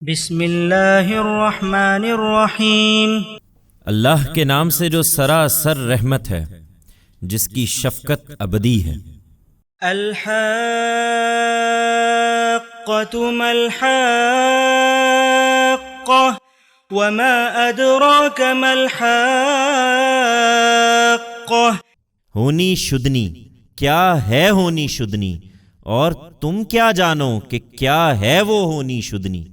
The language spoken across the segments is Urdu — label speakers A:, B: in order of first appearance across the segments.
A: بسم اللہ الرحمن الرحیم۔
B: اللہ کے نام سے جو سراسر رحمت ہے، جس کی شفقت ابدی ہے۔
A: الحاقۃ ما الحاقۃ وما ادراک ما الحاقۃ۔
B: ہونی شدنی، کیا ہے ہونی شدنی، اور تم کیا جانو کہ کیا ہے وہ ہونی شدنی۔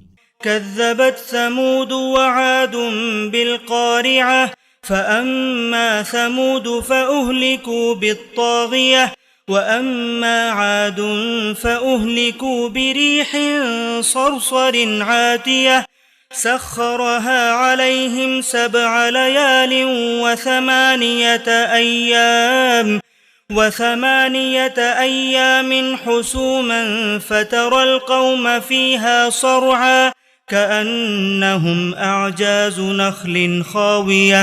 A: كذبت ثمود وعاد بالقارعة فأما ثمود فأهلكوا بالطاغية وأما عاد فأهلكوا بريح صرصر عاتية سخرها عليهم 7 ليال وثمانية أيام حسوما فترى القوم فيها صرعا كأنهم أعجاز نخل خاوية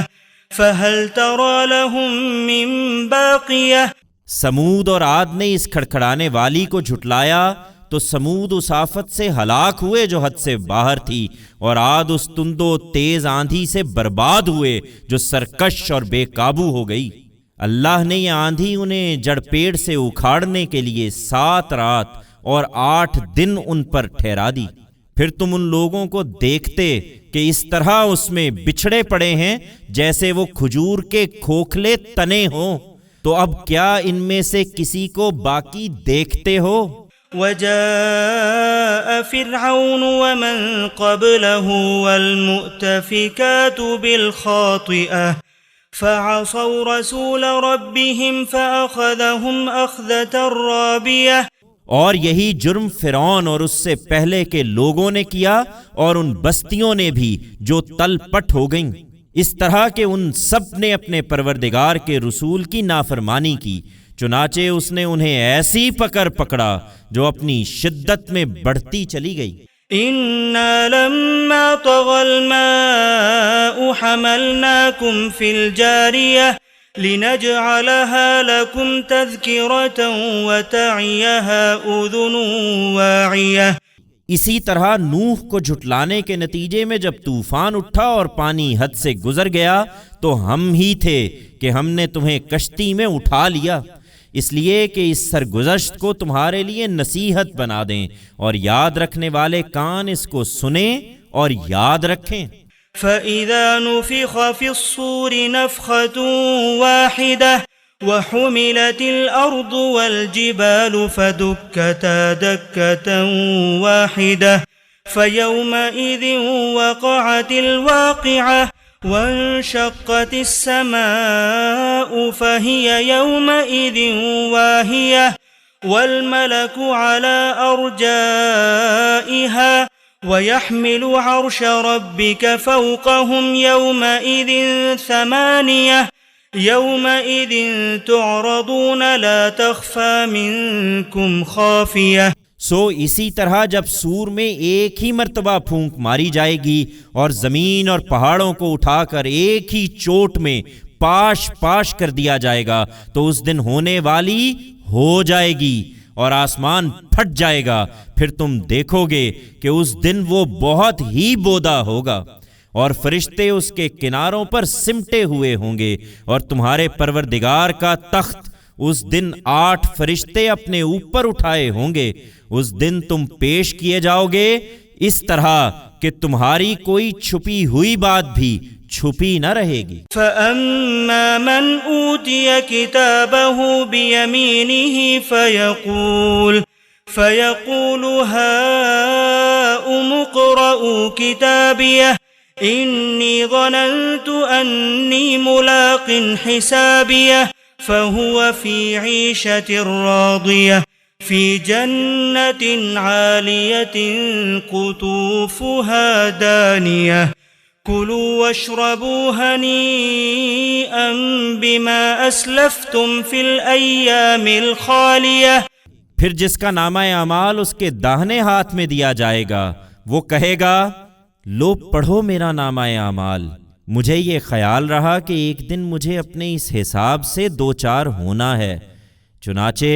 A: فهل ترى لهم من باقية۔
B: سمود اور عاد نے اس کھڑکھڑانے والی کو جھٹلایا تو سمود اس آفت سے ہلاک ہوئے جو حد سے باہر تھی، اور عاد اس تند و تیز آندھی سے برباد ہوئے جو سرکش اور بے قابو ہو گئی۔ اللہ نے یہ آندھی انہیں جڑ پیڑ سے اکھاڑنے کے لیے 7 رات اور 8 دن ان پر ٹھہرا دی۔ پھر تم ان لوگوں کو دیکھتے کہ اس طرح اس میں بچھڑے پڑے ہیں جیسے وہ کھجور کے کھوکھلے تنے ہوں، تو اب کیا ان میں سے کسی کو باقی دیکھتے ہو؟
A: وجاء فرعون ومن قبله والمؤتفكات بالخاطئة فعصوا رسول ربهم فأخذهم أخذة رابية۔
B: اور یہی جرم فرعون اور اس سے پہلے کے لوگوں نے کیا، اور ان بستیوں نے بھی جو تل پٹ ہو گئیں، اس طرح کہ ان سب نے اپنے پروردگار کے رسول کی نافرمانی کی، چنانچہ اس نے انہیں ایسی پکڑا جو اپنی شدت میں بڑھتی چلی گئی۔
A: إنا لما طغى الماء حملناكم في الجارية لنجعلها لكم تذكرة وتعيها أذن واعية۔
B: اسی طرح نوح کو جھٹلانے کے نتیجے میں جب طوفان اٹھا اور پانی حد سے گزر گیا تو ہم ہی تھے کہ ہم نے تمہیں کشتی میں اٹھا لیا، اس لیے کہ اس سرگزشت کو تمہارے لیے نصیحت بنا دیں، اور یاد رکھنے والے کان اس کو سنیں اور یاد رکھیں۔
A: فَإِذَا نُفِخَ فِي الصُّورِ نَفْخَةٌ وَاحِدَةٌ وَحُمِلَتِ الْأَرْضُ وَالْجِبَالُ فَدُكَّتَا دَكَّةً وَاحِدَةً فَيَوْمَئِذٍ وَقَعَتِ الْوَاقِعَةُ وَانشَقَّتِ السَّمَاءُ فَهِيَ يَوْمَئِذٍ وَاهِيَةٌ وَالْمَلَكُ عَلَى أَرْجَائِهَا وَيَحْمِلُ عَرْشَ رَبِّكَ فَوْقَهُمْ يَوْمَئِذٍ ثَمَانِيَةٌ يَوْمَئِذٍ تُعْرَضُونَ لَا تَخْفَى مِنكُمْ خَافِيَةٌ۔
B: سو اسی طرح جب سور میں ایک ہی مرتبہ پھونک ماری جائے گی اور زمین اور پہاڑوں کو اٹھا کر ایک ہی چوٹ میں پاش پاش کر دیا جائے گا تو اس دن ہونے والی ہو جائے گی اور آسمان پھٹ جائے گا، پھر تم دیکھو گے کہ اس دن وہ بہت ہی بودا ہوگا، اور فرشتے اس کے کناروں پر سمٹے ہوئے ہوں گے، اور تمہارے پروردگار کا تخت اس دن 8 فرشتے اپنے اوپر اٹھائے ہوں گے۔ اس دن تم پیش کیے جاؤ گے اس طرح کہ تمہاری کوئی چھپی ہوئی بات بھی چھپی نہ رہے گی۔
A: فَأَمَّا مَنْ أُوتِيَ كِتَابَهُ بِيَمِينِهِ فَيَقُولُ هَاؤُمُ اقْرَءُوا كِتَابِيَهْ إِنِّي ظَنَنْتُ أَنِّي مُلَاقٍ حِسَابِيَهْ فَهُوَ فِي عِيشَةٍ رَاضِيَةٍ فِي جَنَّةٍ عَالِيَةٍ قُطُوفُهَا دَانِيَةٌ كُلُوا وَاشْرَبُوا هَنِيئًا بِمَا أَسْلَفْتُمْ فِي الْأَيَّامِ الْخَالِيَةِ۔
B: پھر جس کا نامہ اعمال اس کے داہنے ہاتھ میں دیا جائے گا، وہ کہے گا، لو پڑھو میرا نامہ اعمال، مجھے یہ خیال رہا کہ ایک دن مجھے اپنے اس حساب سے 2 ہونا ہے، چنانچہ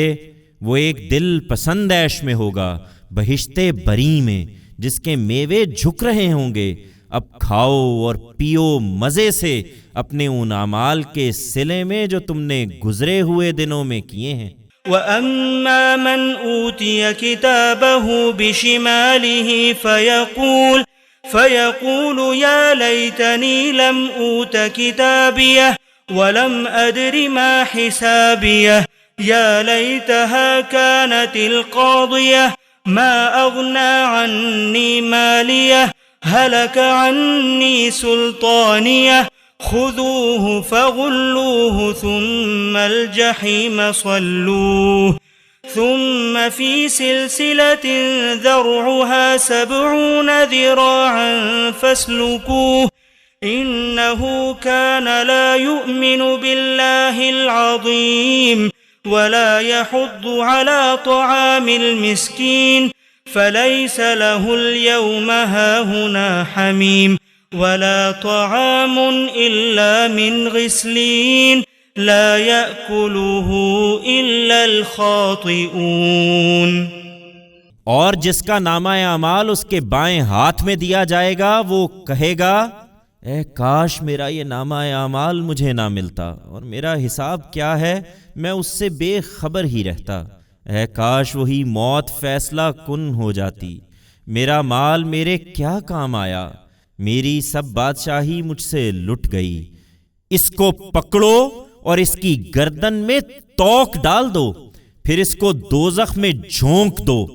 B: وہ ایک دل پسند عیش میں ہوگا، بہشت بری میں، جس کے میوے جھک رہے ہوں گے۔ اب کھاؤ اور پیو مزے سے اپنے ان اعمال کے صلے میں جو تم نے گزرے ہوئے دنوں میں کیے ہیں۔
A: وَأَمَّا مَنْ أُوتِيَ كِتَابَهُ بِشِمَالِهِ فَيَقُولُ يَا لَيْتَنِي لَمْ أُوتَ كِتَابِيَهْ وَلَمْ أَدْرِ مَا حِسَابِيَهْ يَا لَيْتَهَا كَانَتِ الْقَاضِيَةَ مَا أَغْنَى عَنِّي مَالِيَهْ هَلَكَ عَنِّي سُلْطَانِيَهْ خُذُوهُ فَغُلُّوهُ ثُمَّ الْجَحِيمَ صَلُّوهُ ثُمَّ فِي سِلْسِلَةٍ ذَرْعُهَا 70 ذِرَاعًا فَاسْلُكُوهُ إِنَّهُ كَانَ لَا يُؤْمِنُ بِاللَّهِ الْعَظِيمِ وَلَا يَحُضُّ عَلَى طَعَامِ الْمِسْكِينِ فَلَيْسَ لَهُ الْيَوْمَ هَاهُنَا حَمِيمٌ وَلَا طَعَامٌ إِلَّا مِنْ غِسْلِينٍ لَا يَأْكُلُهُ إِلَّا الْخَاطِئُونَ۔
B: اور جس کا نامہ اعمال اس کے بائیں ہاتھ میں دیا جائے گا وہ کہے گا اے کاش میرا یہ نامہ اعمال مجھے نہ ملتا، اور میرا حساب کیا ہے میں اس سے بے خبر ہی رہتا۔ اے کاش وہی موت فیصلہ کن ہو جاتی، میرا مال میرے کیا کام آیا، میری سب بادشاہی مجھ سے لٹ گئی۔ اس کو پکڑو اور اس کی گردن میں توق ڈال دو، پھر اس کو دوزخ میں جھونک دو،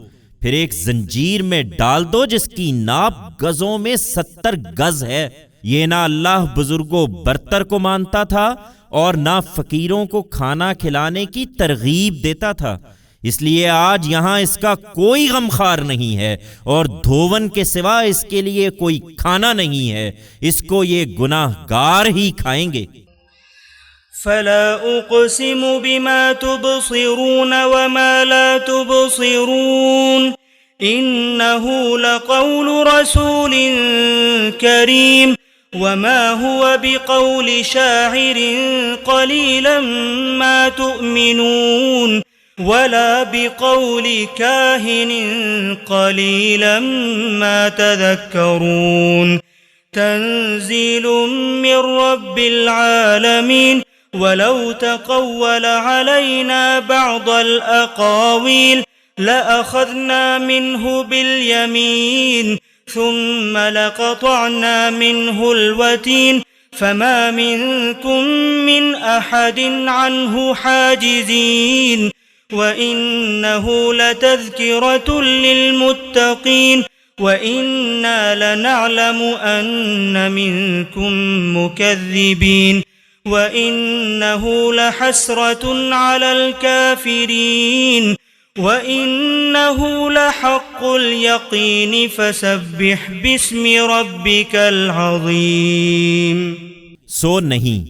B: پھر ایک زنجیر میں ڈال دو جس کی ناپ گزوں میں 70 گز ہے۔ یہ نہ اللہ بزرگوں برتر کو مانتا تھا اور نہ فقیروں کو کھانا کھلانے کی ترغیب دیتا تھا، اس لیے آج یہاں اس کا کوئی غمخوار نہیں ہے اور دھوون کے سوا اس کے لیے کوئی کھانا نہیں ہے، اس کو یہ گناہ گار ہی کھائیں گے۔
A: فَلَا أُقْسِمُ بِمَا تُبْصِرُونَ وَمَا لَا تُبْصِرُونَ إِنَّهُ لَقَوْلُ رَسُولٍ كَرِيمٍ وَمَا هُوَ بِقَوْلِ شَاعِرٍ قَلِيلًا مَا تُؤْمِنُونَ وَلَا بِقَوْلِ كَاهِنٍ قَلِيلًا مَا تَذَكَّرُونَ تَنزِيلٌ مِّن رَّبِّ الْعَالَمِينَ وَلَوْ تَقَوَّلَ عَلَيْنَا بَعْضَ الْأَقَاوِيلِ لَأَخَذْنَا مِنْهُ بِالْيَمِينِ ثُمَّ لَقَطَعْنَا مِنْهُ الْوَتِينَ فَمَا مِنْكُمْ مِنْ أَحَدٍ عَنْهُ حَاجِزِينَ وَإِنَّهُ لَتَذْكِرَةٌ لِّلْمُتَّقِينَ وَإِنَّا لَنَعْلَمُ أَنَّ مِنْكُمْ مُكَذِّبِينَ وَإِنَّهُ لَحَسْرَةٌ عَلَى الْكَافِرِينَ وَإِنَّهُ لَحَقُّ الْيَقِينِ فَسَبِّحْ بِاسْمِ رَبِّكَ الْعَظِيمِ۔
B: سو نہیں،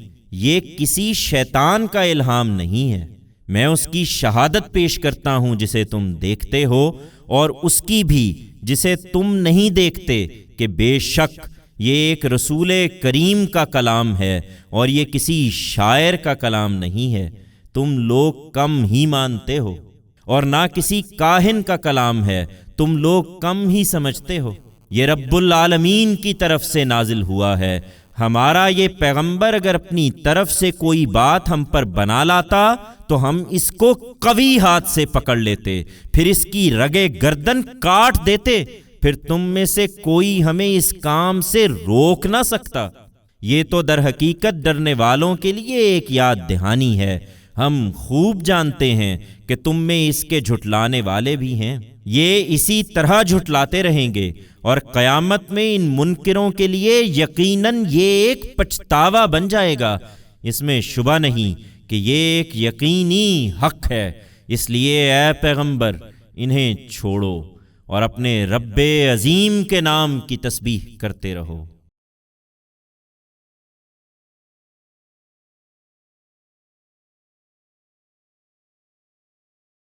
B: یہ کسی شیطان کا الہام نہیں ہے، میں اس کی شہادت پیش کرتا ہوں جسے تم دیکھتے ہو اور اس کی بھی جسے تم نہیں دیکھتے کہ بے شک یہ ایک رسول کریم کا کلام ہے اور یہ کسی شاعر کا کلام نہیں ہے، تم لوگ کم ہی مانتے ہو، اور نہ کسی کاہن کا کلام ہے، تم لوگ کم ہی سمجھتے ہو۔ یہ رب العالمین کی طرف سے نازل ہوا ہے، ہمارا یہ پیغمبر اگر اپنی طرف سے کوئی بات ہم پر بنا لاتا تو ہم اس کو قوی ہاتھ سے پکڑ لیتے، پھر اس کی رگے گردن کاٹ دیتے، پھر تم میں سے کوئی ہمیں اس کام سے روک نہ سکتا۔ یہ تو در حقیقت ڈرنے والوں کے لیے ایک یاد دہانی ہے، ہم خوب جانتے ہیں کہ تم میں اس کے جھٹلانے والے بھی ہیں۔ یہ اسی طرح جھٹلاتے رہیں گے اور قیامت میں ان منکروں کے لیے یقیناً یہ ایک پچھتاوا بن جائے گا، اس میں شبہ نہیں کہ یہ ایک یقینی حق ہے۔ اس لیے اے پیغمبر انہیں چھوڑو اور اپنے رب عظیم کے نام کی تسبیح کرتے رہو۔